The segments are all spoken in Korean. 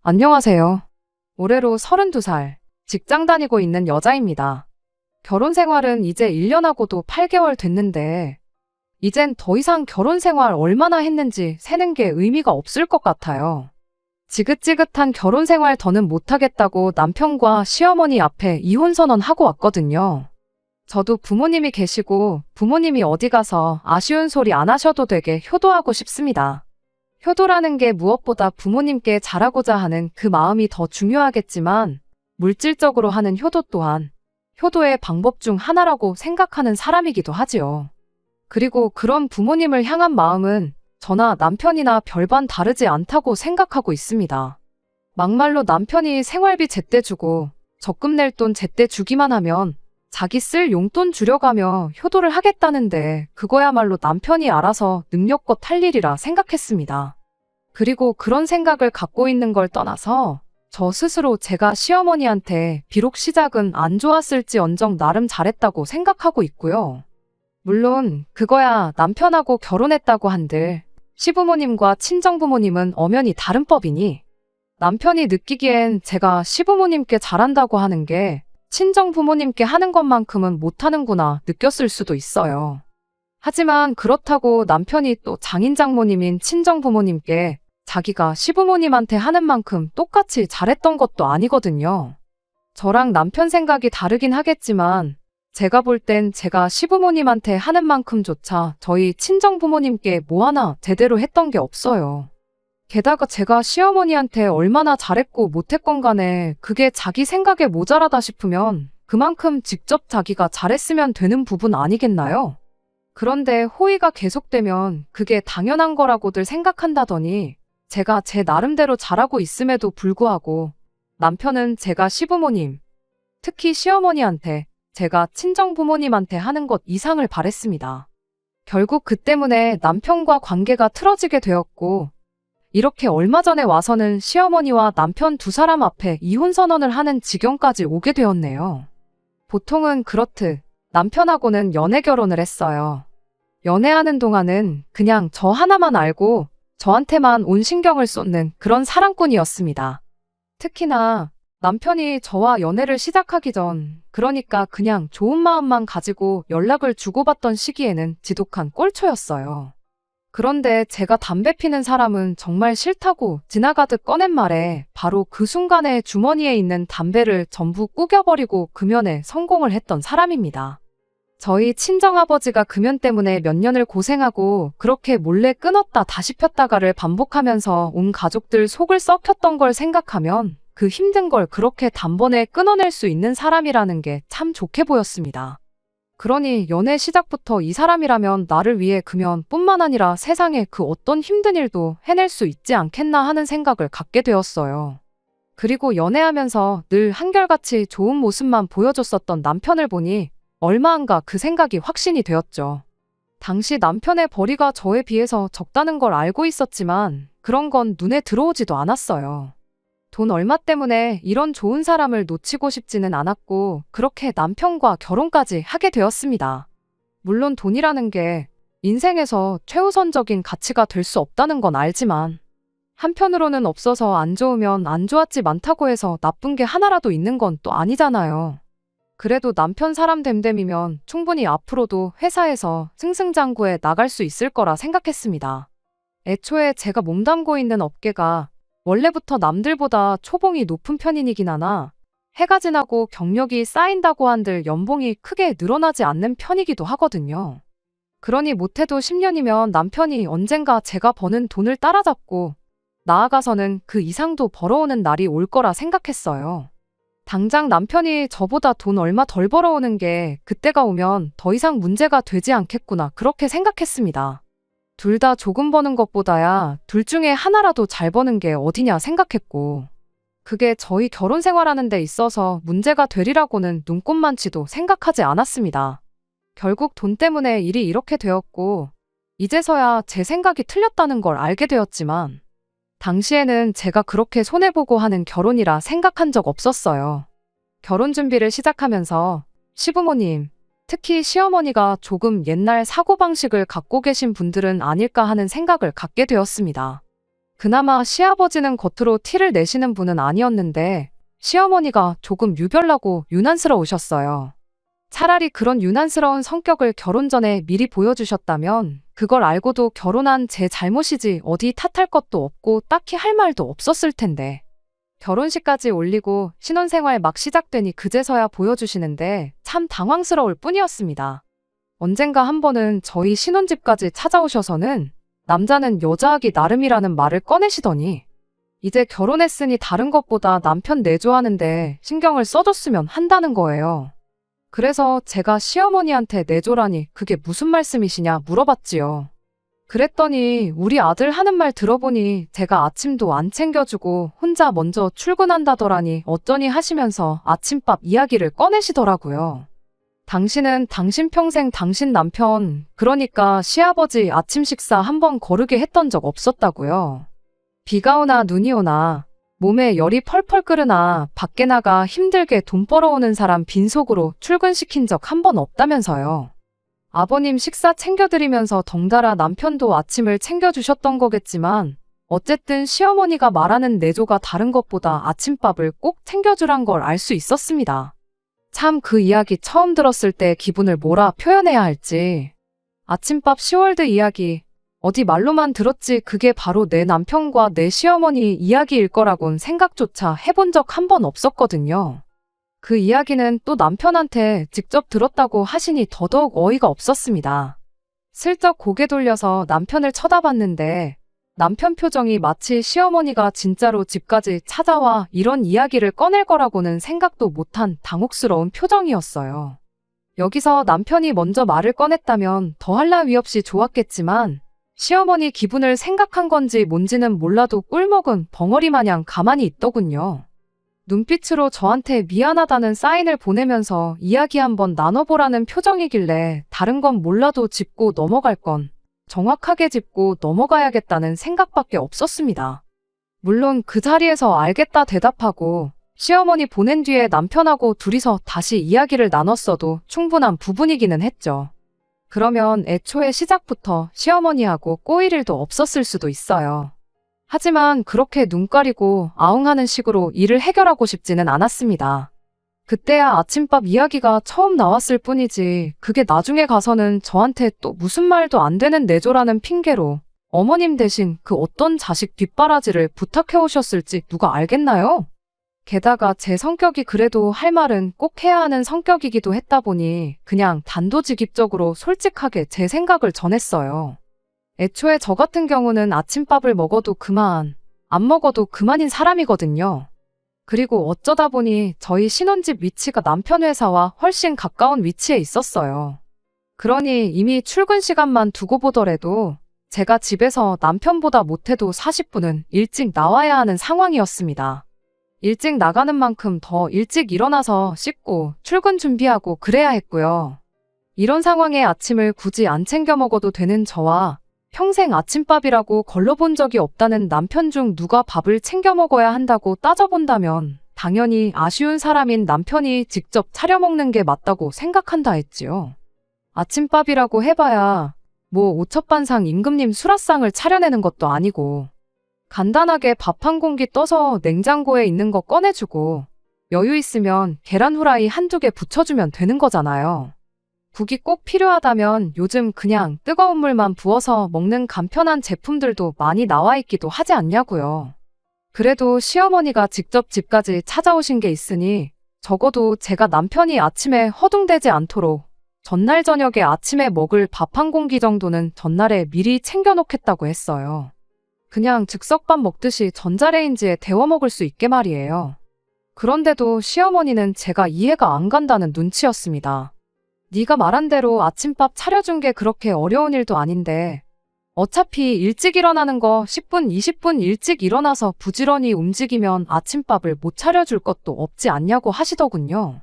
안녕하세요. 올해로 32살, 직장 다니고 있는 여자입니다. 결혼 생활은 이제 1년하고도 8개월 됐는데, 이젠 더 이상 결혼 생활 얼마나 했는지 세는 게 의미가 없을 것 같아요. 지긋지긋한 결혼 생활 더는 못하겠다고 남편과 시어머니 앞에 이혼 선언하고 왔거든요. 저도 부모님이 계시고 부모님이 어디 가서 아쉬운 소리 안 하셔도 되게 효도하고 싶습니다. 효도라는 게 무엇보다 부모님께 잘하고자 하는 그 마음이 더 중요하겠지만, 물질적으로 하는 효도 또한 효도의 방법 중 하나라고 생각하는 사람이기도 하지요. 그리고 그런 부모님을 향한 마음은 저나 남편이나 별반 다르지 않다고 생각하고 있습니다. 막말로 남편이 생활비 제때 주고 적금 낼 돈 제때 주기만 하면 자기 쓸 용돈 줄여가며 효도를 하겠다는데, 그거야말로 남편이 알아서 능력껏 할 일이라 생각했습니다. 그리고 그런 생각을 갖고 있는 걸 떠나서 저 스스로 제가 시어머니한테 비록 시작은 안 좋았을지언정 나름 잘했다고 생각하고 있고요. 물론 그거야 남편하고 결혼했다고 한들 시부모님과 친정부모님은 엄연히 다른 법이니, 남편이 느끼기엔 제가 시부모님께 잘한다고 하는 게 친정부모님께 하는 것만큼은 못하는구나 느꼈을 수도 있어요. 하지만 그렇다고 남편이 또 장인장모님인 친정부모님께 자기가 시부모님한테 하는 만큼 똑같이 잘했던 것도 아니거든요. 저랑 남편 생각이 다르긴 하겠지만 제가 볼 땐 제가 시부모님한테 하는 만큼조차 저희 친정부모님께 뭐 하나 제대로 했던 게 없어요. 게다가 제가 시어머니한테 얼마나 잘했고 못했건 간에 그게 자기 생각에 모자라다 싶으면 그만큼 직접 자기가 잘했으면 되는 부분 아니겠나요? 그런데 호의가 계속되면 그게 당연한 거라고들 생각한다더니, 제가 제 나름대로 잘하고 있음에도 불구하고 남편은 제가 시부모님, 특히 시어머니한테, 제가 친정부모님한테 하는 것 이상을 바랬습니다. 결국 그 때문에 남편과 관계가 틀어지게 되었고, 이렇게 얼마 전에 와서는 시어머니와 남편 두 사람 앞에 이혼 선언을 하는 지경까지 오게 되었네요. 보통은 그렇듯 남편하고는 연애 결혼을 했어요. 연애하는 동안은 그냥 저 하나만 알고 저한테만 온 신경을 쏟는 그런 사랑꾼이었습니다. 특히나 남편이 저와 연애를 시작하기 전, 그러니까 그냥 좋은 마음만 가지고 연락을 주고받던 시기에는 지독한 꼴초였어요. 그런데 제가 담배 피는 사람은 정말 싫다고 지나가듯 꺼낸 말에 바로 그 순간에 주머니에 있는 담배를 전부 구겨버리고 금연에 성공을 했던 사람입니다. 저희 친정아버지가 금연 때문에 몇 년을 고생하고 그렇게 몰래 끊었다 다시 폈다가를 반복하면서 온 가족들 속을 썩혔던 걸 생각하면 그 힘든 걸 그렇게 단번에 끊어낼 수 있는 사람이라는 게 참 좋게 보였습니다. 그러니 연애 시작부터 이 사람이라면 나를 위해 금연뿐만 아니라 세상에 그 어떤 힘든 일도 해낼 수 있지 않겠나 하는 생각을 갖게 되었어요. 그리고 연애하면서 늘 한결같이 좋은 모습만 보여줬었던 남편을 보니 얼마 안가 그 생각이 확신이 되었죠. 당시 남편의 벌이가 저에 비해서 적다는 걸 알고 있었지만 그런 건 눈에 들어오지도 않았어요. 돈 얼마 때문에 이런 좋은 사람을 놓치고 싶지는 않았고 그렇게 남편과 결혼까지 하게 되었습니다. 물론 돈이라는 게 인생에서 최우선적인 가치가 될 수 없다는 건 알지만, 한편으로는 없어서 안 좋으면 안 좋았지 많다고 해서 나쁜 게 하나라도 있는 건 또 아니잖아요. 그래도 남편 사람 됨됨이면 충분히 앞으로도 회사에서 승승장구해 나갈 수 있을 거라 생각했습니다. 애초에 제가 몸담고 있는 업계가 원래부터 남들보다 초봉이 높은 편이긴 하나 해가 지나고 경력이 쌓인다고 한들 연봉이 크게 늘어나지 않는 편이기도 하거든요. 그러니 못해도 10년이면 남편이 언젠가 제가 버는 돈을 따라잡고 나아가서는 그 이상도 벌어오는 날이 올 거라 생각했어요. 당장 남편이 저보다 돈 얼마 덜 벌어오는 게 그때가 오면 더 이상 문제가 되지 않겠구나 그렇게 생각했습니다. 둘 다 조금 버는 것보다야 둘 중에 하나라도 잘 버는 게 어디냐 생각했고, 그게 저희 결혼 생활하는 데 있어서 문제가 되리라고는 눈꼽만치도 생각하지 않았습니다. 결국 돈 때문에 일이 이렇게 되었고 이제서야 제 생각이 틀렸다는 걸 알게 되었지만, 당시에는 제가 그렇게 손해보고 하는 결혼이라 생각한 적 없었어요. 결혼 준비를 시작하면서 시부모님, 특히 시어머니가 조금 옛날 사고방식을 갖고 계신 분들은 아닐까 하는 생각을 갖게 되었습니다. 그나마 시아버지는 겉으로 티를 내시는 분은 아니었는데 시어머니가 조금 유별나고 유난스러우셨어요. 차라리 그런 유난스러운 성격을 결혼 전에 미리 보여주셨다면 그걸 알고도 결혼한 제 잘못이지 어디 탓할 것도 없고 딱히 할 말도 없었을 텐데. 결혼식까지 올리고 신혼생활 막 시작되니 그제서야 보여주시는데 참 당황스러울 뿐이었습니다. 언젠가 한 번은 저희 신혼집까지 찾아오셔서는 남자는 여자하기 나름이라는 말을 꺼내시더니 이제 결혼했으니 다른 것보다 남편 내조하는데 신경을 써줬으면 한다는 거예요. 그래서 제가 시어머니한테 내조라니 그게 무슨 말씀이시냐 물어봤지요. 그랬더니 우리 아들 하는 말 들어보니 제가 아침도 안 챙겨주고 혼자 먼저 출근한다더라니 어쩌니 하시면서 아침밥 이야기를 꺼내시더라고요. 당신은 당신 평생 당신 남편, 그러니까 시아버지 아침 식사 한 번 거르게 했던 적 없었다고요. 비가 오나 눈이 오나 몸에 열이 펄펄 끓으나 밖에 나가 힘들게 돈 벌어오는 사람 빈속으로 출근시킨 적 한 번 없다면서요. 아버님 식사 챙겨드리면서 덩달아 남편도 아침을 챙겨주셨던 거겠지만 어쨌든 시어머니가 말하는 내조가 다른 것보다 아침밥을 꼭 챙겨주란 걸 알 수 있었습니다. 참 그 이야기 처음 들었을 때 기분을 뭐라 표현해야 할지. 아침밥 시월드 이야기. 어디 말로만 들었지 그게 바로 내 남편과 내 시어머니 이야기일 거라곤 생각조차 해본 적 한 번 없었거든요. 그 이야기는 또 남편한테 직접 들었다고 하시니 더더욱 어이가 없었습니다. 슬쩍 고개 돌려서 남편을 쳐다봤는데 남편 표정이 마치 시어머니가 진짜로 집까지 찾아와 이런 이야기를 꺼낼 거라고는 생각도 못한 당혹스러운 표정이었어요. 여기서 남편이 먼저 말을 꺼냈다면 더할 나위 없이 좋았겠지만 시어머니 기분을 생각한 건지 뭔지는 몰라도 꿀먹은 벙어리 마냥 가만히 있더군요. 눈빛으로 저한테 미안하다는 사인을 보내면서 이야기 한번 나눠보라는 표정이길래 다른 건 몰라도 짚고 넘어갈 건 정확하게 짚고 넘어가야겠다는 생각밖에 없었습니다. 물론 그 자리에서 알겠다 대답하고 시어머니 보낸 뒤에 남편하고 둘이서 다시 이야기를 나눴어도 충분한 부분이기는 했죠. 그러면 애초에 시작부터 시어머니하고 꼬일 일도 없었을 수도 있어요. 하지만 그렇게 눈 가리고 아웅하는 식으로 일을 해결하고 싶지는 않았습니다. 그때야 아침밥 이야기가 처음 나왔을 뿐이지 그게 나중에 가서는 저한테 또 무슨 말도 안 되는 내조라는 핑계로 어머님 대신 그 어떤 자식 뒷바라지를 부탁해 오셨을지 누가 알겠나요? 게다가 제 성격이 그래도 할 말은 꼭 해야 하는 성격이기도 했다 보니 그냥 단도직입적으로 솔직하게 제 생각을 전했어요. 애초에 저 같은 경우는 아침밥을 먹어도 그만, 안 먹어도 그만인 사람이거든요. 그리고 어쩌다 보니 저희 신혼집 위치가 남편 회사와 훨씬 가까운 위치에 있었어요. 그러니 이미 출근 시간만 두고 보더라도 제가 집에서 남편보다 못해도 40분은 일찍 나와야 하는 상황이었습니다. 일찍 나가는 만큼 더 일찍 일어나서 씻고 출근 준비하고 그래야 했고요. 이런 상황에 아침을 굳이 안 챙겨 먹어도 되는 저와 평생 아침밥이라고 걸러본 적이 없다는 남편 중 누가 밥을 챙겨 먹어야 한다고 따져본다면 당연히 아쉬운 사람인 남편이 직접 차려 먹는 게 맞다고 생각한다 했지요. 아침밥이라고 해봐야 뭐 오첩반상 임금님 수라상을 차려내는 것도 아니고 간단하게 밥 한 공기 떠서 냉장고에 있는 거 꺼내주고 여유 있으면 계란 후라이 한두 개 부쳐주면 되는 거잖아요. 국이 꼭 필요하다면 요즘 그냥 뜨거운 물만 부어서 먹는 간편한 제품들도 많이 나와 있기도 하지 않냐고요. 그래도 시어머니가 직접 집까지 찾아오신 게 있으니 적어도 제가 남편이 아침에 허둥대지 않도록 전날 저녁에 아침에 먹을 밥 한 공기 정도는 전날에 미리 챙겨놓겠다고 했어요. 그냥 즉석밥 먹듯이 전자레인지에 데워 먹을 수 있게 말이에요. 그런데도 시어머니는 제가 이해가 안 간다는 눈치였습니다. 네가 말한 대로 아침밥 차려준 게 그렇게 어려운 일도 아닌데 어차피 일찍 일어나는 거 10분, 20분 일찍 일어나서 부지런히 움직이면 아침밥을 못 차려줄 것도 없지 않냐고 하시더군요.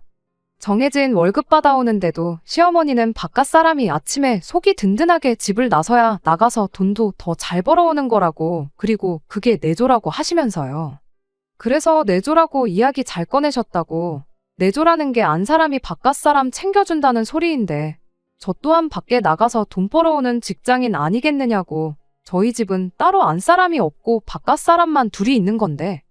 정해진 월급 받아오는데도 시어머니는 바깥 사람이 아침에 속이 든든하게 집을 나서야 나가서 돈도 더 잘 벌어오는 거라고 그리고 그게 내조라고 하시면서요. 그래서 내조라고 이야기 잘 꺼내셨다고 내조라는 게 안 사람이 바깥 사람 챙겨준다는 소리인데 저 또한 밖에 나가서 돈 벌어오는 직장인 아니겠느냐고 저희 집은 따로 안 사람이 없고 바깥 사람만 둘이 있는 건데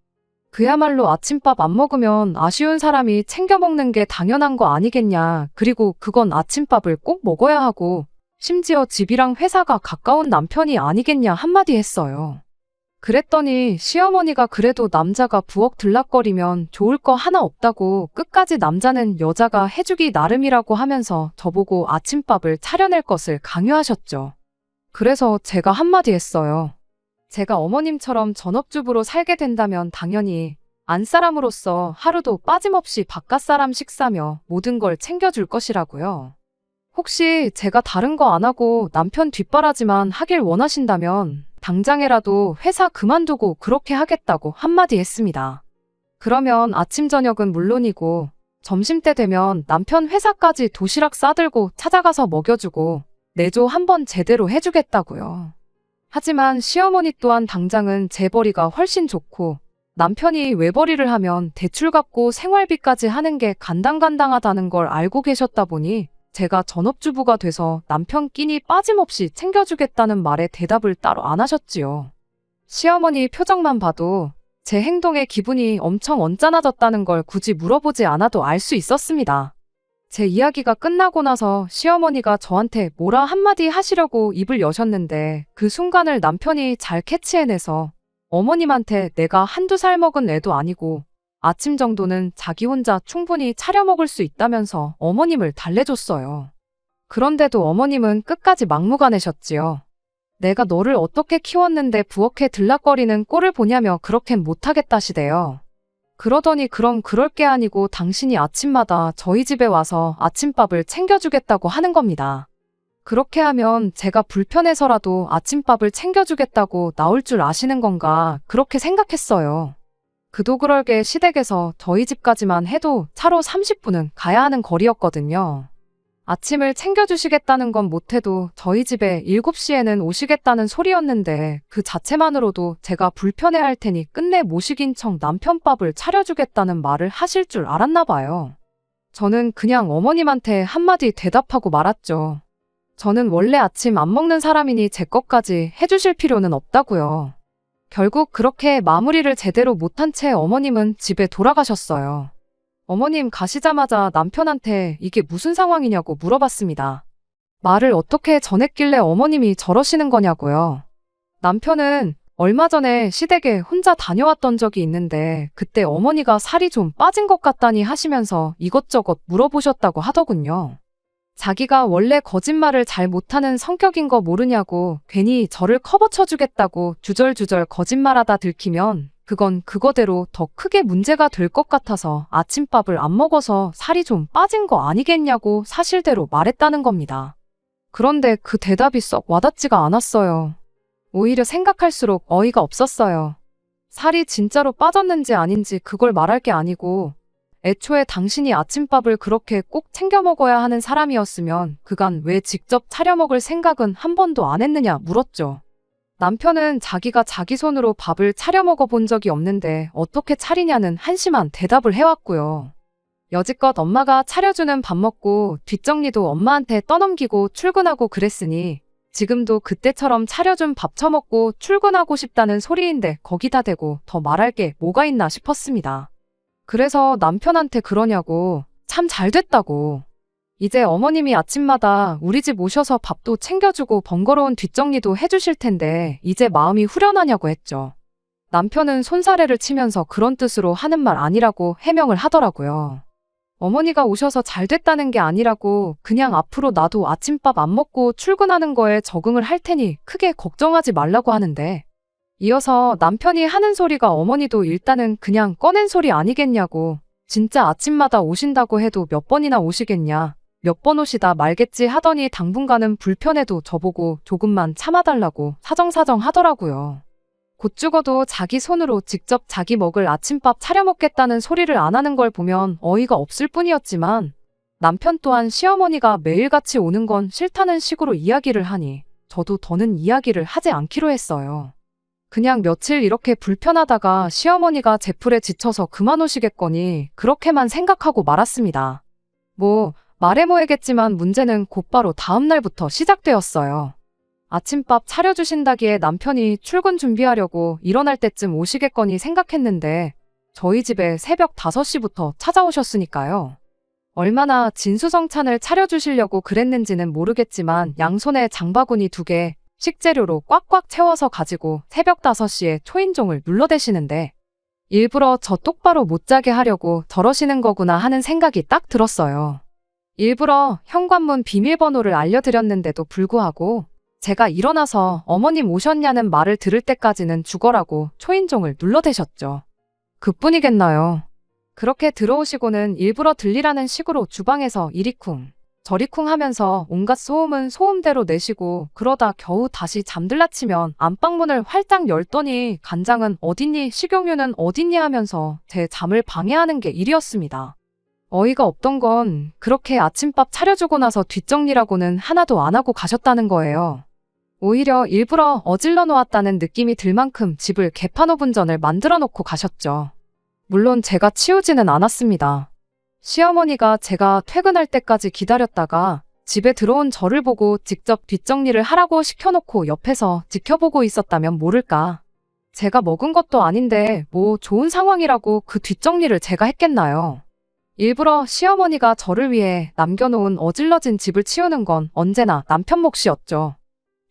그야말로 아침밥 안 먹으면 아쉬운 사람이 챙겨 먹는 게 당연한 거 아니겠냐. 그리고 그건 아침밥을 꼭 먹어야 하고 심지어 집이랑 회사가 가까운 남편이 아니겠냐 한마디 했어요. 그랬더니 시어머니가 그래도 남자가 부엌 들락거리면 좋을 거 하나 없다고 끝까지 남자는 여자가 해주기 나름이라고 하면서 저보고 아침밥을 차려낼 것을 강요하셨죠. 그래서 제가 한마디 했어요. 제가 어머님처럼 전업주부로 살게 된다면 당연히 안사람으로서 하루도 빠짐없이 바깥사람 식사며 모든 걸 챙겨줄 것이라고요. 혹시 제가 다른 거 안 하고 남편 뒷바라지만 하길 원하신다면 당장에라도 회사 그만두고 그렇게 하겠다고 한마디 했습니다. 그러면 아침 저녁은 물론이고 점심때 되면 남편 회사까지 도시락 싸들고 찾아가서 먹여주고 내조 한번 제대로 해주겠다고요. 하지만 시어머니 또한 당장은 재벌이가 훨씬 좋고 남편이 외벌이를 하면 대출 갚고 생활비까지 하는 게 간당간당하다는 걸 알고 계셨다 보니 제가 전업주부가 돼서 남편 끼니 빠짐없이 챙겨주겠다는 말에 대답을 따로 안 하셨지요. 시어머니 표정만 봐도 제 행동에 기분이 엄청 언짢아졌다는 걸 굳이 물어보지 않아도 알 수 있었습니다. 제 이야기가 끝나고 나서 시어머니가 저한테 뭐라 한마디 하시려고 입을 여셨는데 그 순간을 남편이 잘 캐치해내서 어머님한테 내가 한두 살 먹은 애도 아니고 아침 정도는 자기 혼자 충분히 차려 먹을 수 있다면서 어머님을 달래줬어요. 그런데도 어머님은 끝까지 막무가내셨지요. 내가 너를 어떻게 키웠는데 부엌에 들락거리는 꼴을 보냐며 그렇겐 못하겠다시대요. 그러더니 그럼 그럴 게 아니고 당신이 아침마다 저희 집에 와서 아침밥을 챙겨주겠다고 하는 겁니다. 그렇게 하면 제가 불편해서라도 아침밥을 챙겨주겠다고 나올 줄 아시는 건가 그렇게 생각했어요. 그도 그럴 게 시댁에서 저희 집까지만 해도 차로 30분은 가야 하는 거리였거든요. 아침을 챙겨주시겠다는 건 못해도 저희 집에 7시에는 오시겠다는 소리였는데 그 자체만으로도 제가 불편해할 테니 끝내 모시긴 척 남편 밥을 차려주겠다는 말을 하실 줄 알았나 봐요. 저는 그냥 어머님한테 한마디 대답하고 말았죠. 저는 원래 아침 안 먹는 사람이니 제 것까지 해주실 필요는 없다고요. 결국 그렇게 마무리를 제대로 못한 채 어머님은 집에 돌아가셨어요. 어머님 가시자마자 남편한테 이게 무슨 상황이냐고 물어봤습니다. 말을 어떻게 전했길래 어머님이 저러시는 거냐고요. 남편은 얼마 전에 시댁에 혼자 다녀왔던 적이 있는데 그때 어머니가 살이 좀 빠진 것 같다니 하시면서 이것저것 물어보셨다고 하더군요. 자기가 원래 거짓말을 잘 못하는 성격인 거 모르냐고 괜히 저를 커버쳐주겠다고 주절주절 거짓말하다 들키면 그건 그거대로 더 크게 문제가 될 것 같아서 아침밥을 안 먹어서 살이 좀 빠진 거 아니겠냐고 사실대로 말했다는 겁니다. 그런데 그 대답이 썩 와닿지가 않았어요. 오히려 생각할수록 어이가 없었어요. 살이 진짜로 빠졌는지 아닌지 그걸 말할 게 아니고 애초에 당신이 아침밥을 그렇게 꼭 챙겨 먹어야 하는 사람이었으면 그간 왜 직접 차려 먹을 생각은 한 번도 안 했느냐 물었죠. 남편은 자기가 자기 손으로 밥을 차려 먹어본 적이 없는데 어떻게 차리냐는 한심한 대답을 해왔고요. 여지껏 엄마가 차려주는 밥 먹고 뒷정리도 엄마한테 떠넘기고 출근하고 그랬으니 지금도 그때처럼 차려준 밥 처먹고 출근하고 싶다는 소리인데 거기다 대고 더 말할 게 뭐가 있나 싶었습니다. 그래서 남편한테 그러냐고 참 잘됐다고. 이제 어머님이 아침마다 우리 집 오셔서 밥도 챙겨주고 번거로운 뒷정리도 해주실 텐데 이제 마음이 후련하냐고 했죠. 남편은 손사래를 치면서 그런 뜻으로 하는 말 아니라고 해명을 하더라고요. 어머니가 오셔서 잘됐다는 게 아니라고 그냥 앞으로 나도 아침밥 안 먹고 출근하는 거에 적응을 할 테니 크게 걱정하지 말라고 하는데 이어서 남편이 하는 소리가 어머니도 일단은 그냥 꺼낸 소리 아니겠냐고 진짜 아침마다 오신다고 해도 몇 번이나 오시겠냐 몇 번 오시다 말겠지 하더니 당분간은 불편해도 저보고 조금만 참아달라고 사정사정 하더라고요. 곧 죽어도 자기 손으로 직접 자기 먹을 아침밥 차려 먹겠다는 소리를 안 하는 걸 보면 어이가 없을 뿐이었지만 남편 또한 시어머니가 매일같이 오는 건 싫다는 식으로 이야기를 하니 저도 더는 이야기를 하지 않기로 했어요. 그냥 며칠 이렇게 불편하다가 시어머니가 제풀에 지쳐서 그만 오시겠거니 그렇게만 생각하고 말았습니다. 말해 뭐하겠지만 문제는 곧바로 다음 날부터 시작되었어요. 아침밥 차려주신다기에 남편이 출근 준비하려고 일어날 때쯤 오시겠거니 생각했는데 저희 집에 새벽 5시부터 찾아오셨으니까요. 얼마나 진수성찬을 차려주시려고 그랬는지는 모르겠지만 양손에 장바구니 2개, 식재료로 꽉꽉 채워서 가지고 새벽 5시에 초인종을 눌러대시는데 일부러 저 똑바로 못 자게 하려고 저러시는 거구나 하는 생각이 딱 들었어요. 일부러 현관문 비밀번호를 알려드렸는데도 불구하고 제가 일어나서 어머님 오셨냐는 말을 들을 때까지는 죽어라고 초인종을 눌러대셨죠. 그뿐이겠나요. 그렇게 들어오시고는 일부러 들리라는 식으로 주방에서 이리쿵 저리쿵 하면서 온갖 소음은 소음대로 내시고 그러다 겨우 다시 잠들라 치면 안방문을 활짝 열더니 간장은 어딨니 식용유는 어딨니 하면서 제 잠을 방해하는 게 일이었습니다. 어이가 없던 건 그렇게 아침밥 차려주고 나서 뒷정리라고는 하나도 안 하고 가셨다는 거예요. 오히려 일부러 어질러 놓았다는 느낌이 들 만큼 집을 개판오븐전을 만들어 놓고 가셨죠. 물론 제가 치우지는 않았습니다. 시어머니가 제가 퇴근할 때까지 기다렸다가 집에 들어온 저를 보고 직접 뒷정리를 하라고 시켜놓고 옆에서 지켜보고 있었다면 모를까. 제가 먹은 것도 아닌데 뭐 좋은 상황이라고 그 뒷정리를 제가 했겠나요. 일부러 시어머니가 저를 위해 남겨놓은 어질러진 집을 치우는 건 언제나 남편 몫이었죠.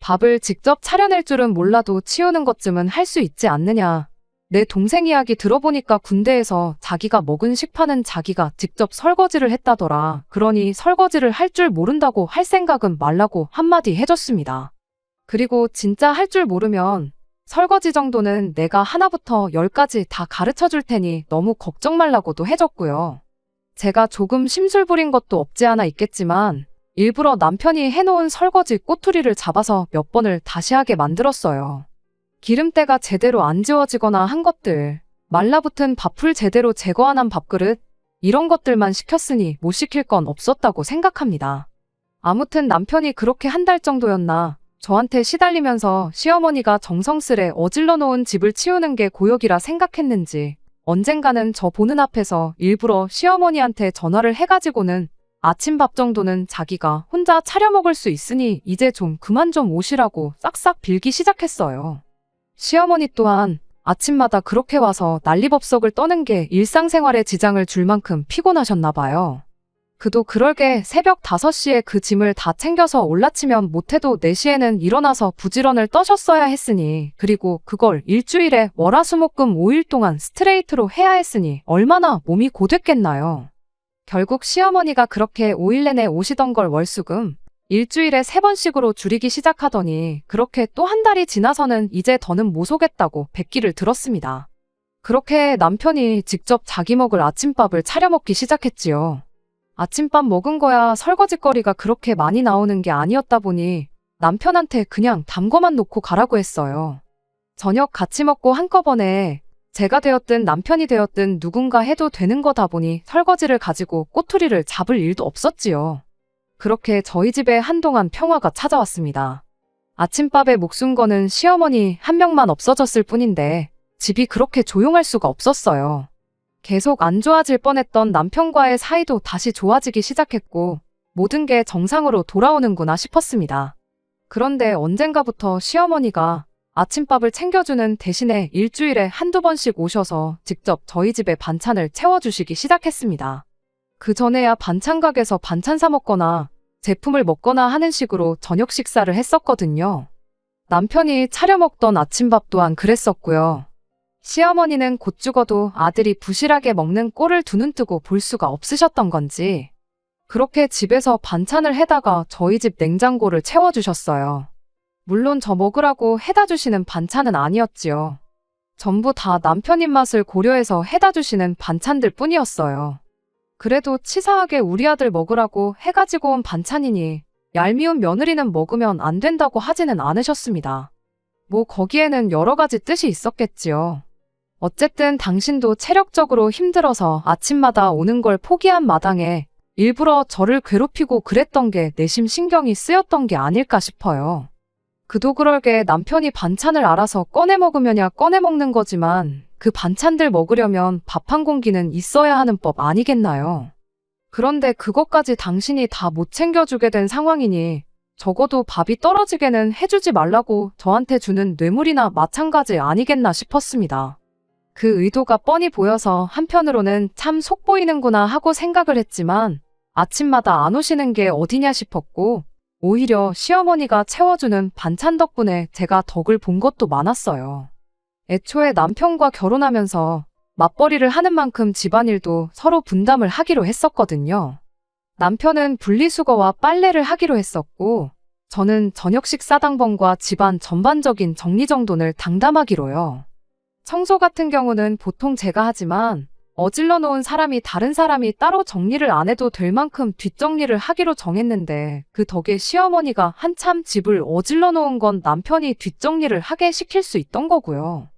밥을 직접 차려낼 줄은 몰라도 치우는 것쯤은 할 수 있지 않느냐. 내 동생 이야기 들어보니까 군대에서 자기가 먹은 식판은 자기가 직접 설거지를 했다더라. 그러니 설거지를 할 줄 모른다고 할 생각은 말라고 한마디 해줬습니다. 그리고 진짜 할 줄 모르면 설거지 정도는 내가 하나부터 10까지 다 가르쳐 줄 테니 너무 걱정 말라고도 해줬고요. 제가 조금 심술 부린 것도 없지 않아 있겠지만 일부러 남편이 해놓은 설거지 꼬투리를 잡아서 몇 번을 다시 하게 만들었어요. 기름때가 제대로 안 지워지거나 한 것들, 말라붙은 밥풀 제대로 제거 안 한 밥그릇, 이런 것들만 시켰으니 못 시킬 건 없었다고 생각합니다. 아무튼 남편이 그렇게 한 달 정도였나 저한테 시달리면서 시어머니가 정성스레 어질러 놓은 집을 치우는 게 고역이라 생각했는지 언젠가는 저 보는 앞에서 일부러 시어머니한테 전화를 해가지고는 아침밥 정도는 자기가 혼자 차려 먹을 수 있으니 이제 좀 그만 좀 오시라고 싹싹 빌기 시작했어요. 시어머니 또한 아침마다 그렇게 와서 난리법석을 떠는 게 일상생활에 지장을 줄 만큼 피곤하셨나 봐요. 그도 그럴게 새벽 5시에 그 짐을 다 챙겨서 올라치면 못해도 4시에는 일어나서 부지런을 떠셨어야 했으니 그리고 그걸 일주일에 월화수목금 5일 동안 스트레이트로 해야 했으니 얼마나 몸이 고됐겠나요. 결국 시어머니가 그렇게 5일 내내 오시던 걸 월수금 일주일에 3번씩으로 줄이기 시작하더니 그렇게 또 한 달이 지나서는 이제 더는 못 오겠다고 백기를 들었습니다. 그렇게 남편이 직접 자기 먹을 아침밥을 차려 먹기 시작했지요. 아침밥 먹은 거야 설거지거리가 그렇게 많이 나오는 게 아니었다 보니 남편한테 그냥 담궈만 놓고 가라고 했어요. 저녁 같이 먹고 한꺼번에 제가 되었든 남편이 되었든 누군가 해도 되는 거다 보니 설거지를 가지고 꼬투리를 잡을 일도 없었지요. 그렇게 저희 집에 한동안 평화가 찾아왔습니다. 아침밥에 목숨 거는 시어머니 한 명만 없어졌을 뿐인데 집이 그렇게 조용할 수가 없었어요. 계속 안 좋아질 뻔했던 남편과의 사이도 다시 좋아지기 시작했고 모든 게 정상으로 돌아오는구나 싶었습니다. 그런데 언젠가부터 시어머니가 아침밥을 챙겨주는 대신에 일주일에 한두 번씩 오셔서 직접 저희 집에 반찬을 채워주시기 시작했습니다. 그 전에야 반찬가게에서 반찬 사 먹거나 제품을 먹거나 하는 식으로 저녁 식사를 했었거든요. 남편이 차려 먹던 아침밥 또한 그랬었고요. 시어머니는 곧 죽어도 아들이 부실하게 먹는 꼴을 두 눈 뜨고 볼 수가 없으셨던 건지 그렇게 집에서 반찬을 해다가 저희 집 냉장고를 채워주셨어요. 물론 저 먹으라고 해다 주시는 반찬은 아니었지요. 전부 다 남편 입맛을 고려해서 해다 주시는 반찬들 뿐이었어요. 그래도 치사하게 우리 아들 먹으라고 해가지고 온 반찬이니 얄미운 며느리는 먹으면 안 된다고 하지는 않으셨습니다. 뭐 거기에는 여러 가지 뜻이 있었겠지요. 어쨌든 당신도 체력적으로 힘들어서 아침마다 오는 걸 포기한 마당에 일부러 저를 괴롭히고 그랬던 게 내심 신경이 쓰였던 게 아닐까 싶어요. 그도 그럴게 남편이 반찬을 알아서 꺼내 먹으면야 꺼내 먹는 거지만 그 반찬들 먹으려면 밥 한 공기는 있어야 하는 법 아니겠나요? 그런데 그것까지 당신이 다 못 챙겨주게 된 상황이니 적어도 밥이 떨어지게는 해주지 말라고 저한테 주는 뇌물이나 마찬가지 아니겠나 싶었습니다. 그 의도가 뻔히 보여서 한편으로는 참 속보이는구나 하고 생각을 했지만 아침마다 안 오시는 게 어디냐 싶었고 오히려 시어머니가 채워주는 반찬 덕분에 제가 덕을 본 것도 많았어요. 애초에 남편과 결혼하면서 맞벌이를 하는 만큼 집안일도 서로 분담을 하기로 했었거든요. 남편은 분리수거와 빨래를 하기로 했었고 저는 저녁 식사 당번과 집안 전반적인 정리정돈을 당담하기로요. 청소 같은 경우는 보통 제가 하지만 어질러 놓은 사람이 다른 사람이 따로 정리를 안 해도 될 만큼 뒷정리를 하기로 정했는데 그 덕에 시어머니가 한참 집을 어질러 놓은 건 남편이 뒷정리를 하게 시킬 수 있던 거고요.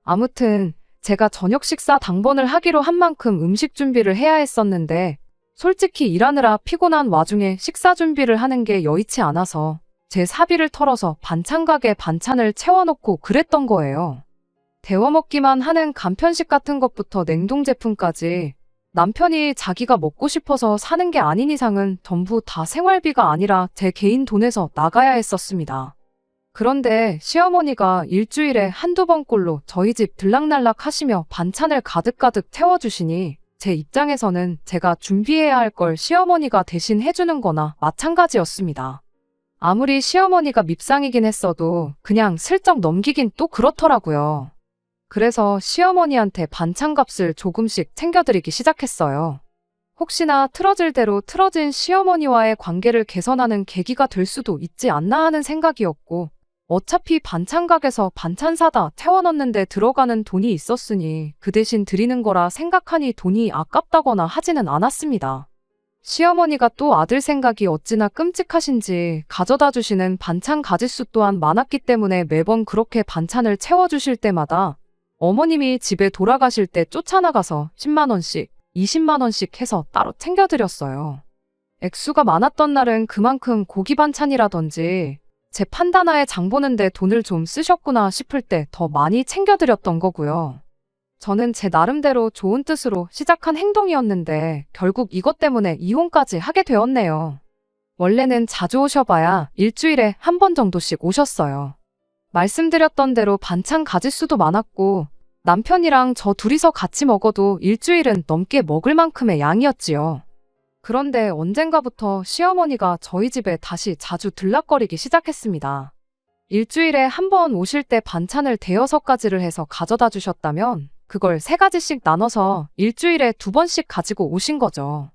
아무튼 제가 저녁 식사 당번을 하기로 한 만큼 음식 준비를 해야 했었는데 솔직히 일하느라 피곤한 와중에 식사 준비를 하는 게 여의치 않아서 제 사비를 털어서 반찬 가게 반찬을 채워놓고 그랬던 거예요. 데워 먹기만 하는 간편식 같은 것부터 냉동 제품까지 남편이 자기가 먹고 싶어서 사는 게 아닌 이상은 전부 다 생활비가 아니라 제 개인 돈에서 나가야 했었습니다. 그런데 시어머니가 일주일에 한두 번꼴로 저희 집 들락날락 하시며 반찬을 가득가득 채워주시니 제 입장에서는 제가 준비해야 할 걸 시어머니가 대신 해주는 거나 마찬가지였습니다. 아무리 시어머니가 밉상이긴 했어도 그냥 슬쩍 넘기긴 또 그렇더라고요. 그래서 시어머니한테 반찬값을 조금씩 챙겨드리기 시작했어요. 혹시나 틀어질 대로 틀어진 시어머니와의 관계를 개선하는 계기가 될 수도 있지 않나 하는 생각이었고 어차피 반찬 가게에서 반찬 사다 채워넣는데 들어가는 돈이 있었으니 그 대신 드리는 거라 생각하니 돈이 아깝다거나 하지는 않았습니다. 시어머니가 또 아들 생각이 어찌나 끔찍하신지 가져다 주시는 반찬 가짓수 또한 많았기 때문에 매번 그렇게 반찬을 채워주실 때마다 어머님이 집에 돌아가실 때 쫓아나가서 10만 원씩, 20만 원씩 해서 따로 챙겨드렸어요. 액수가 많았던 날은 그만큼 고기 반찬이라든지 제 판단하에 장 보는데 돈을 좀 쓰셨구나 싶을 때 더 많이 챙겨드렸던 거고요. 저는 제 나름대로 좋은 뜻으로 시작한 행동이었는데 결국 이것 때문에 이혼까지 하게 되었네요. 원래는 자주 오셔봐야 일주일에 한 번 정도씩 오셨어요. 말씀드렸던 대로 반찬 가짓수도 많았고 남편이랑 저 둘이서 같이 먹어도 일주일은 넘게 먹을 만큼의 양이었지요. 그런데 언젠가부터 시어머니가 저희 집에 다시 자주 들락거리기 시작했습니다. 일주일에 한 번 오실 때 반찬을 대여섯 가지를 해서 가져다 주셨다면 그걸 3가지씩 나눠서 일주일에 2번씩 가지고 오신 거죠.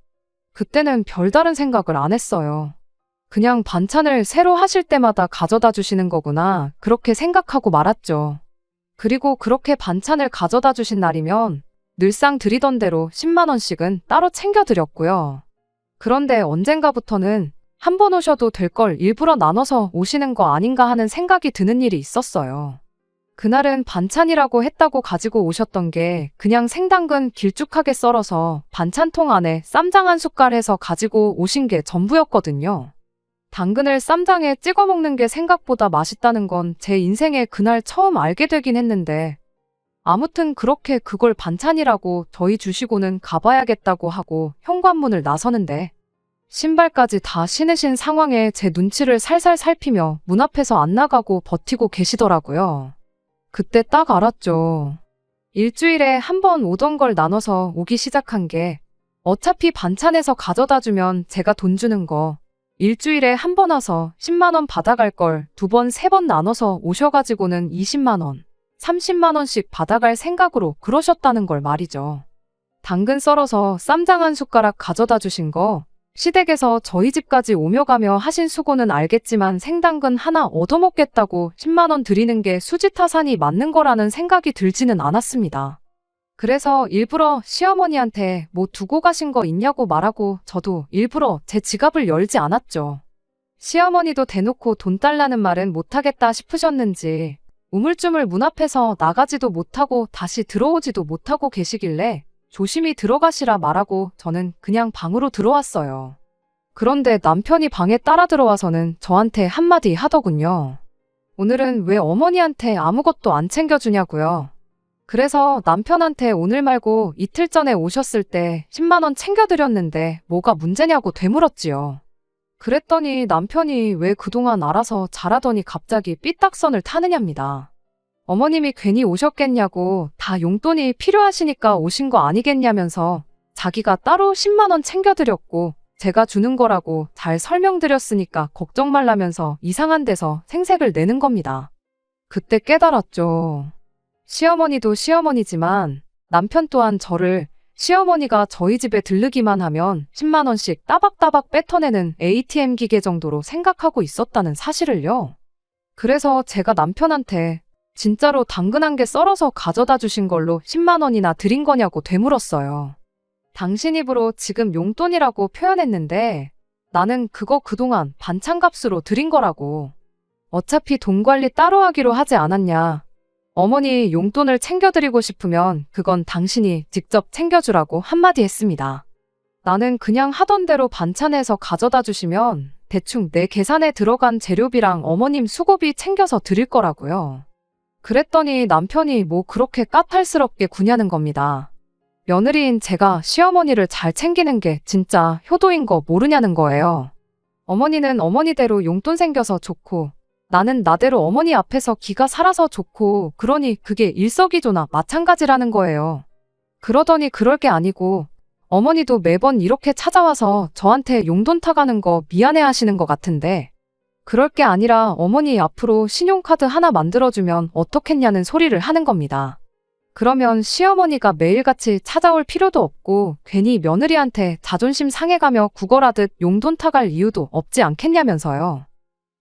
그때는 별다른 생각을 안 했어요. 그냥 반찬을 새로 하실 때마다 가져다 주시는 거구나 그렇게 생각하고 말았죠. 그리고 그렇게 반찬을 가져다 주신 날이면 늘상 드리던 대로 10만 원씩은 따로 챙겨드렸고요. 그런데 언젠가부터는 한 번 오셔도 될 걸 일부러 나눠서 오시는 거 아닌가 하는 생각이 드는 일이 있었어요. 그날은 반찬이라고 했다고 가지고 오셨던 게 그냥 생당근 길쭉하게 썰어서 반찬통 안에 쌈장 한 숟갈 해서 가지고 오신 게 전부였거든요. 당근을 쌈장에 찍어 먹는 게 생각보다 맛있다는 건 제 인생에 그날 처음 알게 되긴 했는데 아무튼 그렇게 그걸 반찬이라고 저희 주시고는 가봐야겠다고 하고 현관문을 나서는데 신발까지 다 신으신 상황에 제 눈치를 살살 살피며 문 앞에서 안 나가고 버티고 계시더라고요. 그때 딱 알았죠. 일주일에 한 번 오던 걸 나눠서 오기 시작한 게 어차피 반찬에서 가져다 주면 제가 돈 주는 거 일주일에 한 번 와서 10만 원 받아갈 걸 2번, 3번 나눠서 오셔가지고는 20만 원, 30만 원씩 받아갈 생각으로 그러셨다는 걸 말이죠. 당근 썰어서 쌈장 한 숟가락 가져다 주신 거 시댁에서 저희 집까지 오며 가며 하신 수고는 알겠지만 생당근 하나 얻어먹겠다고 10만 원 드리는 게 수지타산이 맞는 거라는 생각이 들지는 않았습니다. 그래서 일부러 시어머니한테 뭐 두고 가신 거 있냐고 말하고 저도 일부러 제 지갑을 열지 않았죠. 시어머니도 대놓고 돈 달라는 말은 못하겠다 싶으셨는지 우물쭈물 문 앞에서 나가지도 못하고 다시 들어오지도 못하고 계시길래 조심히 들어가시라 말하고 저는 그냥 방으로 들어왔어요. 그런데 남편이 방에 따라 들어와서는 저한테 한마디 하더군요. 오늘은 왜 어머니한테 아무것도 안 챙겨주냐고요. 그래서 남편한테 오늘 말고 이틀 전에 오셨을 때 10만 원 챙겨드렸는데 뭐가 문제냐고 되물었지요. 그랬더니 남편이 왜 그동안 알아서 잘하더니 갑자기 삐딱선을 타느냐입니다. 어머님이 괜히 오셨겠냐고, 다 용돈이 필요하시니까 오신 거 아니겠냐면서 자기가 따로 10만 원 챙겨드렸고 제가 주는 거라고 잘 설명드렸으니까 걱정 말라면서 이상한 데서 생색을 내는 겁니다. 그때 깨달았죠. 시어머니도 시어머니지만 남편 또한 저를 시어머니가 저희 집에 들르기만 하면 10만 원씩 따박따박 뱉어내는 ATM 기계 정도로 생각하고 있었다는 사실을요. 그래서 제가 남편한테 진짜로 당근 한 개 썰어서 가져다 주신 걸로 10만 원이나 드린 거냐고 되물었어요. 당신 입으로 지금 용돈이라고 표현했는데 나는 그거 그동안 반찬값으로 드린 거라고. 어차피 돈 관리 따로 하기로 하지 않았냐. 어머니 용돈을 챙겨드리고 싶으면 그건 당신이 직접 챙겨주라고 한마디 했습니다. 나는 그냥 하던 대로 반찬해서 가져다 주시면 대충 내 계산에 들어간 재료비랑 어머님 수고비 챙겨서 드릴 거라고요. 그랬더니 남편이 뭐 그렇게 까탈스럽게 구냐는 겁니다. 며느리인 제가 시어머니를 잘 챙기는 게 진짜 효도인 거 모르냐는 거예요. 어머니는 어머니대로 용돈 생겨서 좋고 나는 나대로 어머니 앞에서 기가 살아서 좋고 그러니 그게 일석이조나 마찬가지라는 거예요. 그러더니 그럴 게 아니고 어머니도 매번 이렇게 찾아와서 저한테 용돈 타가는 거 미안해 하시는 것 같은데 그럴 게 아니라 어머니 앞으로 신용카드 하나 만들어주면 어떻겠냐는 소리를 하는 겁니다. 그러면 시어머니가 매일같이 찾아올 필요도 없고 괜히 며느리한테 자존심 상해가며 구걸하듯 용돈 타갈 이유도 없지 않겠냐면서요.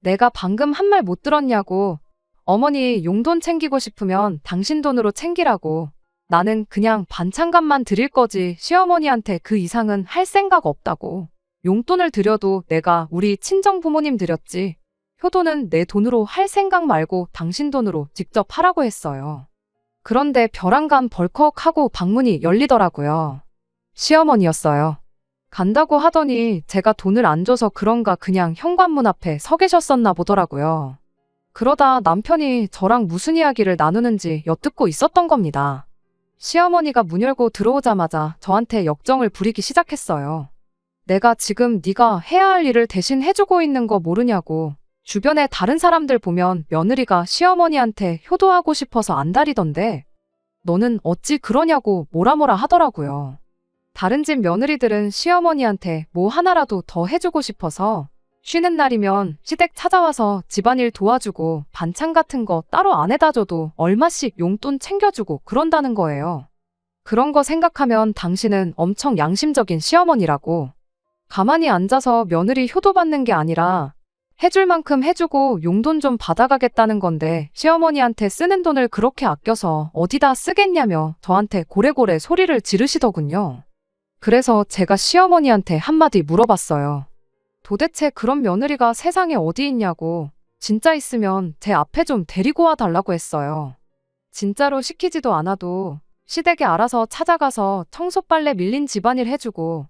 내가 방금 한 말 못 들었냐고. 어머니 용돈 챙기고 싶으면 당신 돈으로 챙기라고. 나는 그냥 반찬값만 드릴 거지 시어머니한테 그 이상은 할 생각 없다고. 용돈을 드려도 내가 우리 친정 부모님 드렸지. 효도는 내 돈으로 할 생각 말고 당신 돈으로 직접 하라고 했어요. 그런데 벼랑간 벌컥하고 방문이 열리더라고요. 시어머니였어요. 간다고 하더니 제가 돈을 안 줘서 그런가 그냥 현관문 앞에 서 계셨었나 보더라고요. 그러다 남편이 저랑 무슨 이야기를 나누는지 엿듣고 있었던 겁니다. 시어머니가 문 열고 들어오자마자 저한테 역정을 부리기 시작했어요. 내가 지금 네가 해야 할 일을 대신 해주고 있는 거 모르냐고. 주변에 다른 사람들 보면 며느리가 시어머니한테 효도하고 싶어서 안달이던데 너는 어찌 그러냐고 뭐라 하더라고요. 다른 집 며느리들은 시어머니한테 뭐 하나라도 더 해주고 싶어서 쉬는 날이면 시댁 찾아와서 집안일 도와주고 반찬 같은 거 따로 안 해다 줘도 얼마씩 용돈 챙겨주고 그런다는 거예요. 그런 거 생각하면 당신은 엄청 양심적인 시어머니라고. 가만히 앉아서 며느리 효도받는 게 아니라 해줄 만큼 해주고 용돈 좀 받아가겠다는 건데 시어머니한테 쓰는 돈을 그렇게 아껴서 어디다 쓰겠냐며 저한테 고래고래 소리를 지르시더군요. 그래서 제가 시어머니한테 한마디 물어봤어요. 도대체 그런 며느리가 세상에 어디 있냐고. 진짜 있으면 제 앞에 좀 데리고 와달라고 했어요. 진짜로 시키지도 않아도 시댁에 알아서 찾아가서 청소 빨래 밀린 집안일 해주고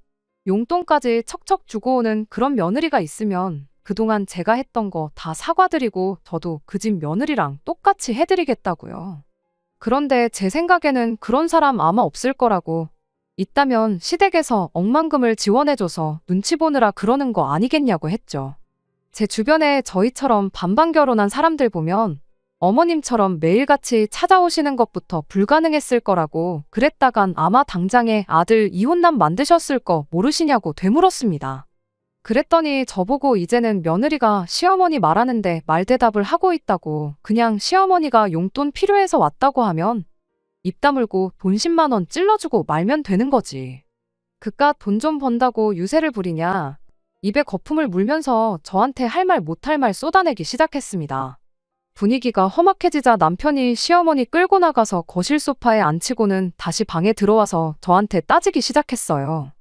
용돈까지 척척 주고 오는 그런 며느리가 있으면 그동안 제가 했던 거 다 사과드리고 저도 그 집 며느리랑 똑같이 해드리겠다고요. 그런데 제 생각에는 그런 사람 아마 없을 거라고. 있다면 시댁에서 억만금을 지원해줘서 눈치 보느라 그러는 거 아니겠냐고 했죠. 제 주변에 저희처럼 반반 결혼한 사람들 보면 어머님처럼 매일같이 찾아오시는 것부터 불가능했을 거라고 그랬다간 아마 당장에 아들 이혼남 만드셨을 거 모르시냐고 되물었습니다. 그랬더니 저보고 이제는 며느리가 시어머니 말하는데 말대답을 하고 있다고 그냥 시어머니가 용돈 필요해서 왔다고 하면 입 다물고 돈 10만 원 찔러주고 말면 되는 거지. 그깟 돈 좀 번다고 유세를 부리냐. 입에 거품을 물면서 저한테 할 말 못할 말 쏟아내기 시작했습니다. 분위기가 험악해지자 남편이 시어머니 끌고 나가서 거실 소파에 앉히고는 다시 방에 들어와서 저한테 따지기 시작했어요.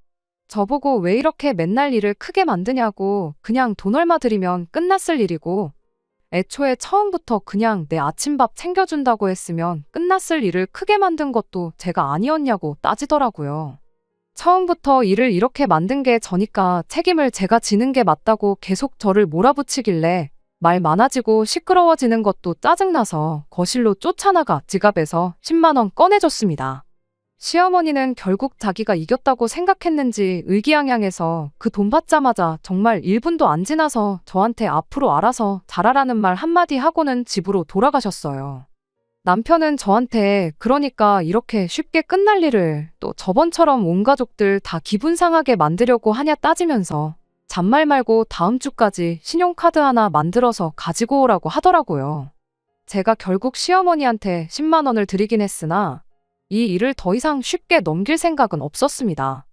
저보고 왜 이렇게 맨날 일을 크게 만드냐고. 그냥 돈 얼마 드리면 끝났을 일이고 애초에 처음부터 그냥 내 아침밥 챙겨준다고 했으면 끝났을 일을 크게 만든 것도 제가 아니었냐고 따지더라고요. 처음부터 일을 이렇게 만든 게 저니까 책임을 제가 지는 게 맞다고 계속 저를 몰아붙이길래 말 많아지고 시끄러워지는 것도 짜증나서 거실로 쫓아나가 지갑에서 10만 원 꺼내줬습니다. 시어머니는 결국 자기가 이겼다고 생각했는지 의기양양해서 그 돈 받자마자 정말 1분도 안 지나서 저한테 앞으로 알아서 잘하라는 말 한마디 하고는 집으로 돌아가셨어요. 남편은 저한테 그러니까 이렇게 쉽게 끝날 일을 또 저번처럼 온 가족들 다 기분 상하게 만들려고 하냐 따지면서 잔말 말고 다음 주까지 신용카드 하나 만들어서 가지고 오라고 하더라고요. 제가 결국 시어머니한테 10만 원을 드리긴 했으나 이 일을 더 이상 쉽게 넘길 생각은 없었습니다.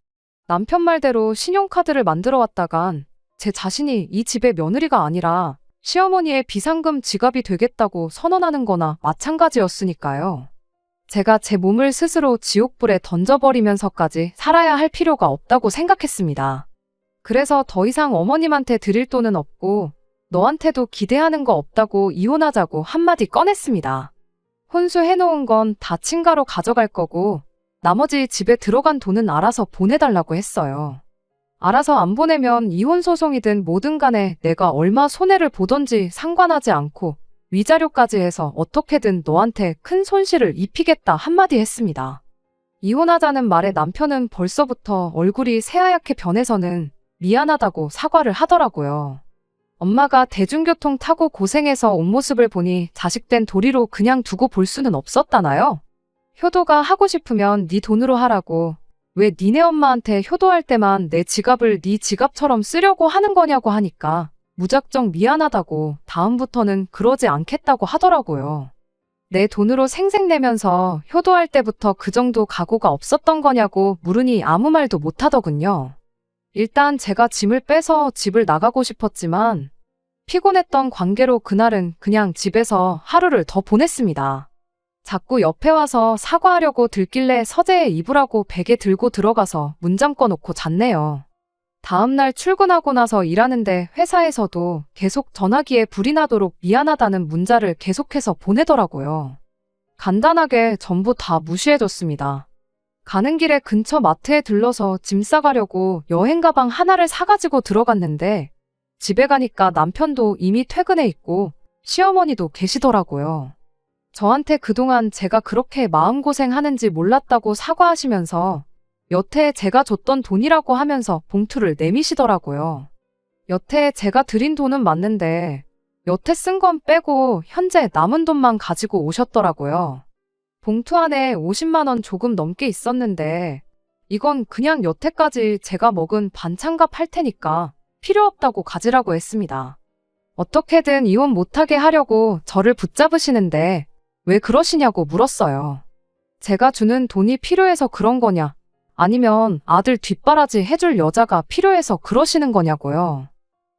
남편 말대로 신용카드를 만들어 왔다간 제 자신이 이 집의 며느리가 아니라 시어머니의 비상금 지갑이 되겠다고 선언하는 거나 마찬가지였으니까요. 제가 제 몸을 스스로 지옥불에 던져버리면서까지 살아야 할 필요가 없다고 생각했습니다. 그래서 더 이상 어머님한테 드릴 돈은 없고 너한테도 기대하는 거 없다고 이혼하자고 한마디 꺼냈습니다. 혼수해놓은 건 다 친가로 가져갈 거고 나머지 집에 들어간 돈은 알아서 보내달라고 했어요. 알아서 안 보내면 이혼 소송이든 뭐든 간에 내가 얼마 손해를 보던지 상관하지 않고 위자료까지 해서 어떻게든 너한테 큰 손실을 입히겠다 한마디 했습니다. 이혼하자는 말에 남편은 벌써부터 얼굴이 새하얗게 변해서는 미안하다고 사과를 하더라고요. 엄마가 대중교통 타고 고생해서 온 모습을 보니 자식된 도리로 그냥 두고 볼 수는 없었다나요? 효도가 하고 싶으면 네 돈으로 하라고. 왜 니네 엄마한테 효도할 때만 내 지갑을 네 지갑처럼 쓰려고 하는 거냐고 하니까 무작정 미안하다고 다음부터는 그러지 않겠다고 하더라고요. 내 돈으로 생색내면서 효도할 때부터 그 정도 각오가 없었던 거냐고 물으니 아무 말도 못 하더군요. 일단 제가 짐을 빼서 집을 나가고 싶었지만 피곤했던 관계로 그날은 그냥 집에서 하루를 더 보냈습니다. 자꾸 옆에 와서 사과하려고 들길래 서재에 이불하고 베개 들고 들어가서 문 잠궈놓고 잤네요. 다음날 출근하고 나서 일하는데 회사에서도 계속 전화기에 불이 나도록 미안하다는 문자를 계속해서 보내더라고요. 간단하게 전부 다 무시해줬습니다. 가는 길에 근처 마트에 들러서 짐 싸가려고 여행 가방 하나를 사가지고 들어갔는데 집에 가니까 남편도 이미 퇴근해 있고 시어머니도 계시더라고요. 저한테 그동안 제가 그렇게 마음고생하는지 몰랐다고 사과하시면서 여태 제가 줬던 돈이라고 하면서 봉투를 내미시더라고요. 여태 제가 드린 돈은 맞는데 여태 쓴 건 빼고 현재 남은 돈만 가지고 오셨더라고요. 봉투 안에 50만 원 조금 넘게 있었는데 이건 그냥 여태까지 제가 먹은 반찬값 할 테니까 필요 없다고 가지라고 했습니다. 어떻게든 이혼 못하게 하려고 저를 붙잡으시는데 왜 그러시냐고 물었어요. 제가 주는 돈이 필요해서 그런 거냐? 아니면 아들 뒷바라지 해줄 여자가 필요해서 그러시는 거냐고요.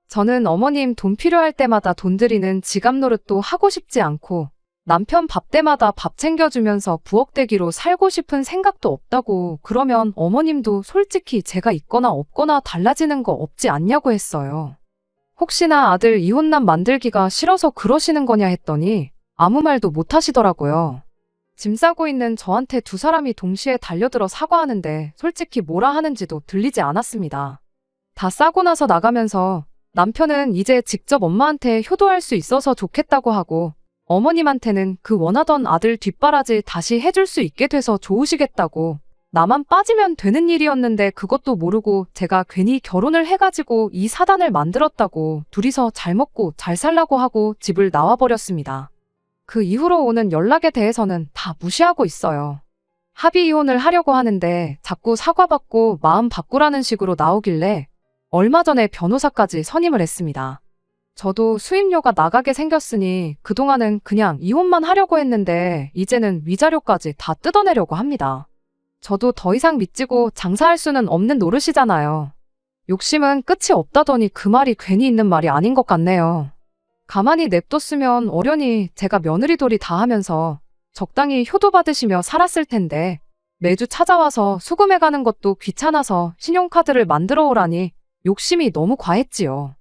저는 어머님 돈 필요할 때마다 돈 드리는 지갑 노릇도 하고 싶지 않고 남편 밥 때마다 밥 챙겨주면서 부엌대기로 살고 싶은 생각도 없다고 그러면 어머님도 솔직히 제가 있거나 없거나 달라지는 거 없지 않냐고 했어요. 혹시나 아들 이혼남 만들기가 싫어서 그러시는 거냐 했더니 아무 말도 못 하시더라고요. 짐 싸고 있는 저한테 두 사람이 동시에 달려들어 사과하는데 솔직히 뭐라 하는지도 들리지 않았습니다. 다 싸고 나서 나가면서 남편은 이제 직접 엄마한테 효도할 수 있어서 좋겠다고 하고 어머님한테는 그 원하던 아들 뒷바라지 다시 해줄 수 있게 돼서 좋으시겠다고 나만 빠지면 되는 일이었는데 그것도 모르고 제가 괜히 결혼을 해가지고 이 사단을 만들었다고 둘이서 잘 먹고 잘 살라고 하고 집을 나와버렸습니다. 그 이후로 오는 연락에 대해서는 다 무시하고 있어요. 합의 이혼을 하려고 하는데 자꾸 사과받고 마음 바꾸라는 식으로 나오길래 얼마 전에 변호사까지 선임을 했습니다. 저도 수임료가 나가게 생겼으니 그동안은 그냥 이혼만 하려고 했는데 이제는 위자료까지 다 뜯어내려고 합니다. 저도 더 이상 믿지고 장사할 수는 없는 노릇이잖아요. 욕심은 끝이 없다더니 그 말이 괜히 있는 말이 아닌 것 같네요. 가만히 냅뒀으면 어련히 제가 며느리돌이 다 하면서 적당히 효도받으시며 살았을 텐데 매주 찾아와서 수금해가는 것도 귀찮아서 신용카드를 만들어 오라니 욕심이 너무 과했지요.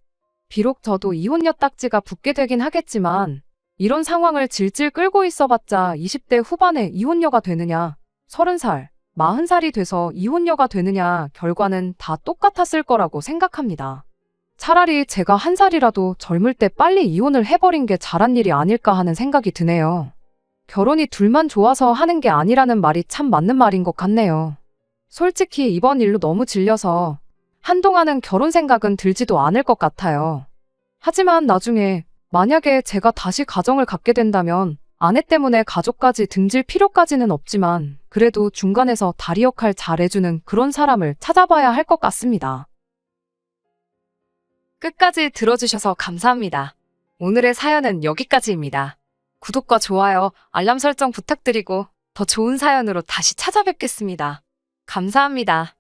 비록 저도 이혼녀 딱지가 붙게 되긴 하겠지만 이런 상황을 질질 끌고 있어봤자 20대 후반에 이혼녀가 되느냐, 30살, 40살이 돼서 이혼녀가 되느냐 결과는 다 똑같았을 거라고 생각합니다. 차라리 제가 한 살이라도 젊을 때 빨리 이혼을 해버린 게 잘한 일이 아닐까 하는 생각이 드네요. 결혼이 둘만 좋아서 하는 게 아니라는 말이 참 맞는 말인 것 같네요. 솔직히 이번 일로 너무 질려서 한동안은 결혼 생각은 들지도 않을 것 같아요. 하지만 나중에 만약에 제가 다시 가정을 갖게 된다면 아내 때문에 가족까지 등질 필요까지는 없지만 그래도 중간에서 다리 역할 잘해주는 그런 사람을 찾아봐야 할 것 같습니다. 끝까지 들어주셔서 감사합니다. 오늘의 사연은 여기까지입니다. 구독과 좋아요, 알람 설정 부탁드리고 더 좋은 사연으로 다시 찾아뵙겠습니다. 감사합니다.